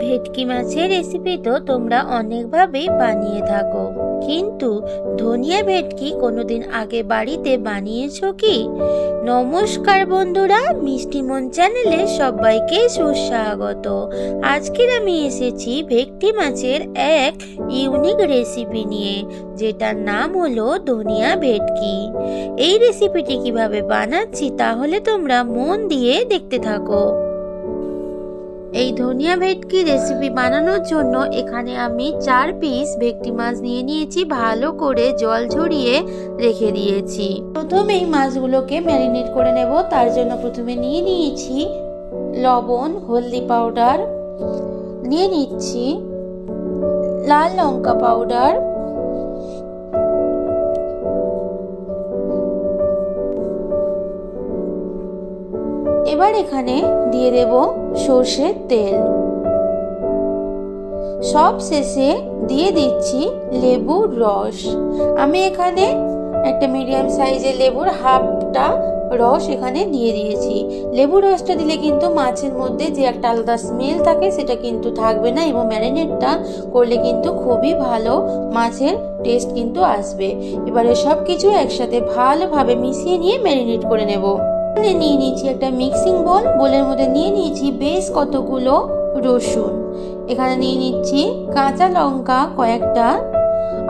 ভেটকি মাছের রেসিপি তো তোমরা অনেকভাবেই বানিয়ে থাকো, কিন্তু ধনিয়া ভেটকি কোনোদিন আগে বাড়িতে বানিয়েছো কি? নমস্কার বন্ধুরা, মিষ্টিমন চ্যানেলে সবাইকে সুস্বাগত। আজকের আমি এসেছি ভেটকি মাছের এক ইউনিক রেসিপি নিয়ে, যেটার নাম হলো ধনিয়া ভেটকি। এই রেসিপিটি কিভাবে বানাচ্ছি তাহলে তোমরা মন দিয়ে দেখতে থাকো। এই ধনিয়া ভেটকি রেসিপি বানানোর জন্য এখানে আমি 4 পিস ভেটকি মাছ নিয়ে নিয়েছি, ভালো করে জল ঝরিয়ে রেখে দিয়েছি। প্রথমেই মাছগুলোকে ম্যারিনেট করে নেব। তার জন্য প্রথমে নিয়ে নিয়েছি লবণ, হলদি পাউডার, নিয়ে নিচ্ছি লাল লঙ্কা পাউডার, এবার এখানে দিয়ে দেব সর্ষের তেল। সব শেষে দিয়ে দিচ্ছি লেবুর রস। আমি এখানে একটা মিডিয়াম সাইজের লেবুর হাফটা রস এখানে দিয়ে দিয়েছি। লেবুর রসটা দিলে কিন্তু মাছের মধ্যে যে একটা আলাদা স্মেল থাকে সেটা কিন্তু থাকবে না, এবং ম্যারিনেটটা করলে কিন্তু খুবই ভালো মাছের টেস্ট কিন্তু আসবে। এবারে সব কিছু একসাথে ভালোভাবে মিশিয়ে নিয়ে ম্যারিনেট করে নেব। নিয়ে নিয়েছি একটা মিক্সিং বোল, বোলের মধ্যে নিয়ে নিয়েছি বেশ কতগুলো রসুন, এখানে নিয়ে নিচ্ছি কাঁচা লঙ্কা কয়েকটা,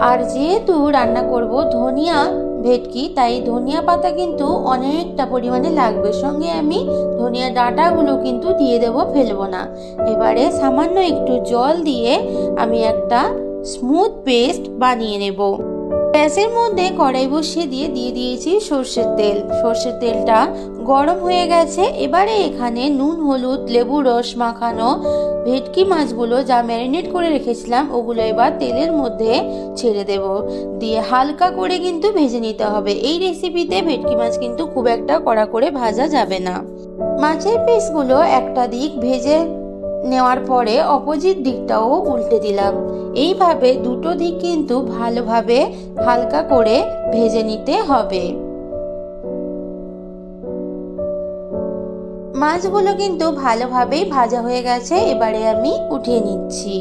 আর যেহেতু রান্না করব ধনিয়া ভেটকি তাই ধনিয়া পাতা কিন্তু অনেকটা পরিমাণে লাগবে। সঙ্গে আমি ধনিয়া ডাঁটাগুলো কিন্তু দিয়ে দেব, ফেলবো না। এবারে সামান্য একটু জল দিয়ে আমি একটা স্মুথ পেস্ট বানিয়ে নেব। গ্যাসের মধ্যে কড়াই বসিয়ে দিয়ে দিয়েছি সর্ষের তেল। সর্ষের তেলটা গরম হয়ে গেছে। এবারে এখানে নুন, হলুদ, লেবু রস মাখানো ভেটকি মাছগুলো যা ম্যারিনেট করে রেখেছিলাম ওগুলো এবার তেলের মধ্যে ছেড়ে দেব, দিয়ে হালকা করে কিন্তু ভেজে নিতে হবে। এই রেসিপিতে ভেটকি মাছ কিন্তু খুব একটা কড়া করে ভাজা যাবে না। মাছের পিসগুলো একটা দিক ভেজে নেওয়ার পরে অপোজিট দিকটাও উল্টে দিলাম। এইভাবে দুটো দিক কিন্তু ভালোভাবে হালকা করে ভেজে নিতে হবে। মাছগুলো কিন্তু ভালোভাবেই ভাজা হয়ে গেছে, এবারে আমি উঠিয়ে নিচ্ছি।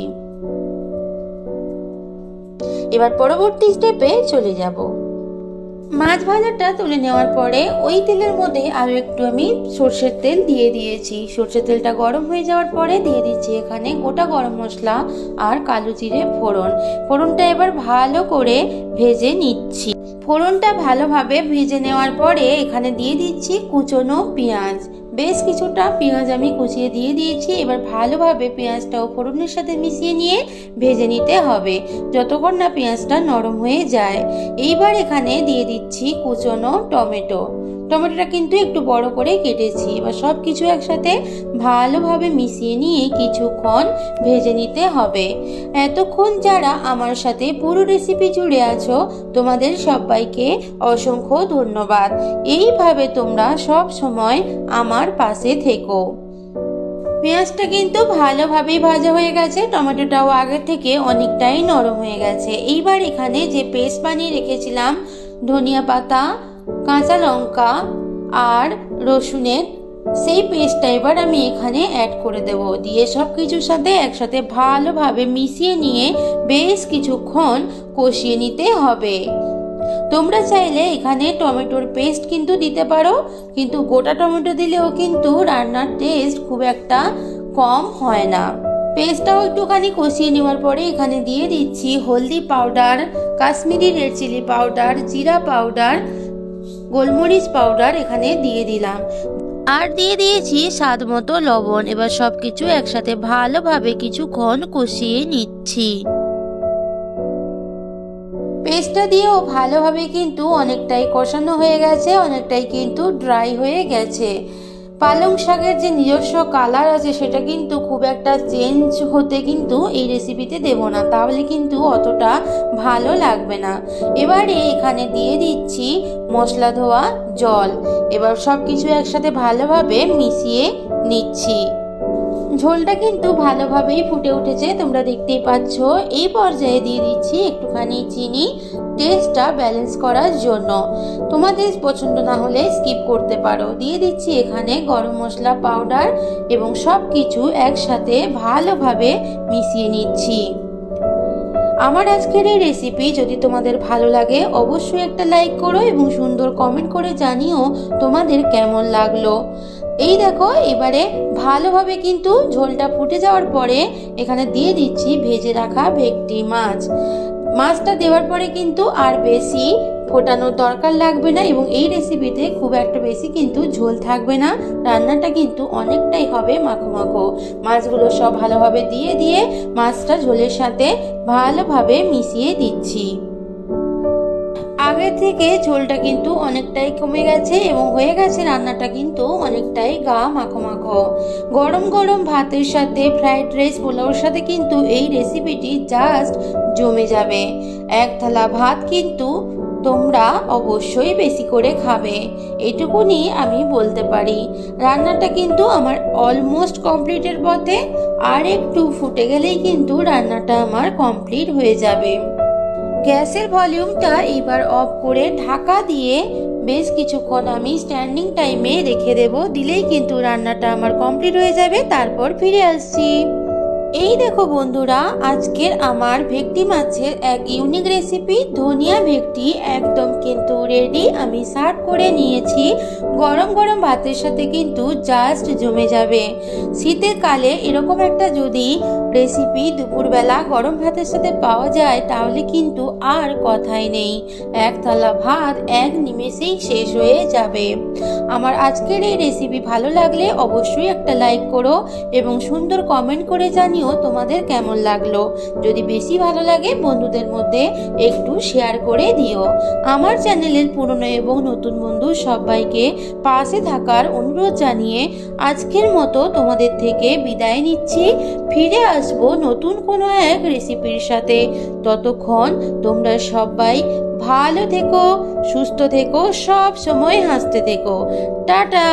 এবার পরবর্তী স্টেপে চলে যাব। মাছ ভাজাটা তুলে নেওয়ার পরে ওই তেলের মধ্যে আরো একটু আমি সর্ষের তেল দিয়ে দিয়েছি। সর্ষের তেলটা গরম হয়ে যাওয়ার পরে দিয়ে দিচ্ছি এখানে গোটা গরম মশলা আর কালো জিরে ফোড়ন। ফোড়নটা এবার ভালো করে ভেজে নিচ্ছি। ফোড়নটা ভালোভাবে ভেজে নেওয়ার পরে এখানে দিয়ে দিচ্ছি কুচনো পেঁয়াজ। বেশ কিছুটা পেঁয়াজ আমি কুচিয়ে দিয়ে দিয়েছি। এবার ভালোভাবে পেঁয়াজটাও ফোড়নের সাথে মিশিয়ে নিয়ে ভেজে নিতে হবে যতক্ষণ না পেঁয়াজটা নরম হয়ে যায়। এইবার এখানে দিয়ে দিচ্ছি কুচনো টমেটো। টমেটোটা কিন্তু একটু বড় করে কেটেছি। এবার সব কিছু একসাথে ভালোভাবে মিশিয়ে নিয়ে কিছুক্ষণ ভেজে নিতে হবে। এতক্ষণ যারা আমার সাথে পুরো রেসিপি জুড়ে আছো তোমাদের সবাইকে অসংখ্য ধন্যবাদ। এইভাবে তোমরা সব সময় আমার পাশে থেকো। পেঁয়াজটা কিন্তু ভালোভাবেই ভাজা হয়ে গেছে, টমেটোটাও আগে থেকে অনেকটাই নরম হয়ে গেছে। এইবার এখানে যে পেস্ট বানিয়ে রেখেছিলাম ধনিয়া পাতা, কাঁচা লঙ্কা আর রসুনের, সেই পেস্টটা এবার আমি এখানে অ্যাড করে দেব। দিয়ে সব কিছুর সাথে একসাথে ভালোভাবে মিশিয়ে নিয়ে বেশ কিছুক্ষণ কষিয়ে নিতে হবে। তোমরা চাইলে এখানে টমেটোর পেস্ট কিন্তু দিতে পারো, কিন্তু গোটা টমেটো দিলেও কিন্তু রান্নার টেস্ট খুব একটা কম হয় না। পেস্টটাও একটুখানি কষিয়ে নেওয়ার পরে এখানে দিয়ে দিচ্ছি হলদি powder, Kashmiri red chilli powder, জিরা পাউডার, গোলমরিচ পাউডার এখানে দিয়ে দিলাম, আর দিয়ে দিয়েছি স্বাদ মতো লবণ। এবার সবকিছু একসাথে ভালোভাবে কিছুক্ষণ কষিয়ে নিচ্ছি। পেস্টটা দিয়েও ভালোভাবে কিন্তু অনেকটাই কষানো হয়ে গেছে, অনেকটাই কিন্তু ড্রাই হয়ে গেছে। পালং শাকের যে নিজস্ব কালার আছে সেটা কিন্তু খুব একটা চেঞ্জ হতে কিন্তু এই রেসিপিতে দেব না, তাহলে কিন্তু অতটা ভালো লাগবে না। এবারে এখানে দিয়ে দিচ্ছি মশলা ধোয়া জল। এবার সব কিছু একসাথে ভালোভাবে মিশিয়ে নিচ্ছি। ঝোলটা কিন্তু ভালোভাবেই ফুটে উঠেছে, তোমরা দেখতেই পাচ্ছ। এই পর্যায়ে দিয়ে দিচ্ছি একটুখানি চিনি, টেস্টটা ব্যালেন্স করার জন্য। তোমাদের পছন্দ না হলে স্কিপ করতে পারো। দিয়ে দিচ্ছি এখানে গরম মশলা পাউডার এবং সব কিছু একসাথে ভালোভাবে মিশিয়ে নিচ্ছি। আমার আজকের এই রেসিপি যদি তোমাদের ভালো লাগে অবশ্যই একটা লাইক করো এবং সুন্দর কমেন্ট করে জানিও তোমাদের কেমন লাগলো। এই দেখো এবারে ভালোভাবে কিন্তু ঝোলটা ফুটে যাওয়ার পরে এখানে দিয়ে দিচ্ছি ভেজে রাখা ভেটকি মাছ। মাছটা দেওয়ার পরে কিন্তু আর বেশি ফোটানোর দরকার লাগবে না এবং এই রেসিপিতে খুব একটা বেশি কিন্তু ঝোল থাকবে না। রান্নাটা কিন্তু অনেকটাই হবে মাখো মাখো। মাছগুলো সব ভালোভাবে দিয়ে মাছটা ঝোলের সাথে ভালোভাবে মিশিয়ে দিচ্ছি। আগে থেকে ঝোলটা কিন্তু অনেকটাই কমে গেছে এবং হয়ে গেছে রান্নাটা কিন্তু অনেকটাই গা মাখো মাখো। গরম গরম ভাতের সাথে ফ্রাইড রাইস পোলাওর সাথে কিন্তু এই রেসিপিটি জাস্ট জমে যাবে। এক থালা ভাত কিন্তু তোমরা অবশ্যই বেশি করে খাবে, এটুকুনি আমি বলতে পারি। রান্নাটা কিন্তু আমার অলমোস্ট কমপ্লিটের পথে, আর একটু ফুটে গেলেই কিন্তু রান্নাটা আমার কমপ্লিট হয়ে যাবে। গ্যাসের ভলিউমটা এবার অফ করে ঢাকা দিয়ে বেশ কিছুক্ষণ আমি স্ট্যান্ডিং টাইমে রেখে দেব। দিলেই কিন্তু রান্নাটা আমার কমপ্লিট হয়ে যাবে। তারপর ফিরে আসছি। এই দেখো বন্ধুরা, আজকের আমার ভেটকি মাছের এক ইউনিক রেসিপি ধনিয়া ভেটকি একদম কিন্তু রেডি। আমি সার্ভ করে নিয়েছি। গরম গরম ভাতের সাথে কিন্তু জাস্ট জমে যাবে। শীতের কালে এরকম একটা যদি রেসিপি দুপুরবেলা গরম ভাতের সাথে পাওয়া যায় তাহলে কিন্তু আর কথাই নেই। এক থালা ভাত এক নিমেষেই শেষ হয়ে যাবে। আমার আজকের এই রেসিপি ভালো লাগলে অবশ্যই একটা লাইক করো এবং সুন্দর কমেন্ট করে জানিও তোমাদের কেমন লাগলো। যদি বেশি ভালো লাগে বন্ধুদের মধ্যে একটু শেয়ার করে দিও। আমার চ্যানেলের পুরনো এবং নতুন বন্ধু সবাইকে পাশে থাকার অনুরোধ জানিয়ে আজকের মতো তোমাদের থেকে বিদায় নিচ্ছি। ফিরে আসবো নতুন কোনো এক রেসিপির সাথে। ততক্ষণ তোমরা সবাই ভালো থেকো, সুস্থ থেকো, সব সময় হাসতে থেকো। টাটা।